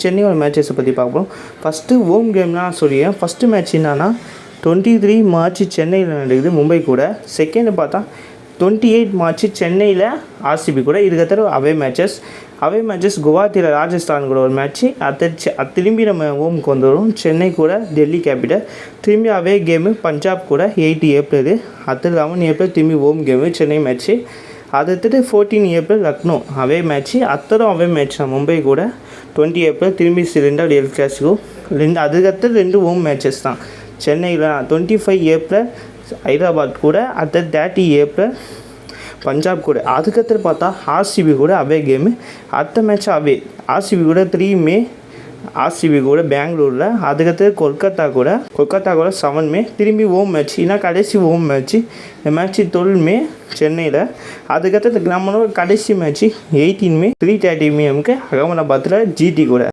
சென்னையோட மேட்சஸை பற்றி பார்ப்போம். ஃபஸ்ட்டு ஹோம் கேம்லாம் சொல்லிடுறேன். ஃபஸ்ட்டு மேட்ச் என்னன்னா 23 மார்ச் சென்னையில் நடக்குது மும்பை கூட. செகண்டு பார்த்தா 28 மார்ச் சென்னையில் ஆர்சிபி கூட. இதுக்கப்புறம் அவே மேட்சஸ் குவாஹாத்தியில் ராஜஸ்தான் கூட ஒரு மேட்ச்சு. திரும்பி நம்ம ஹோமுக்கு வந்துடும் சென்னை கூட டெல்லி கேபிட்டல். திரும்பி அவே கேமு பஞ்சாப் கூட 8 ஏப்ரல். அடுத்து 11 ஏப்ரல் திரும்பி ஹோம் கேமு சென்னை மேட்ச்சு. அடுத்தது 14 ஏப்ரல் லக்னோ அவே மேட்ச்சு. அவே மேட்ச் தான் மும்பை கூட 20 ஏப்ரல் திரும்பி 2 எல் கிளாசிக்கோ. அதுக்கடுத்து 2 ஹோம் மேட்சஸ் தான் சென்னையில். 25 ஏப்ரல் ஹைதராபாத் கூட. அடுத்தது 30 ஏப்ரல் பஞ்சாப் கூட. அதுக்கடுத்து பார்த்தா ஆர்சிபி கூட அவே கேமு. அடுத்த மேட்ச் அவே ஆர்சிபி கூட 3 மே ஆர்சிபி கூட பெங்களூரில். அதுக்கடுத்து கொல்கத்தா கூட 7 மே திரும்பி ஹோம் மேட்ச். ஏன்னா கடைசி ஹோம் மேட்ச்சு. இந்த மேட்ச்சு 12 மே சென்னையில். அதுக்கடுத்து நம்மளோட கடைசி மேட்ச்சு 18 மே 3:30 PM அகமதாபாத்தில் ஜிடி கூட.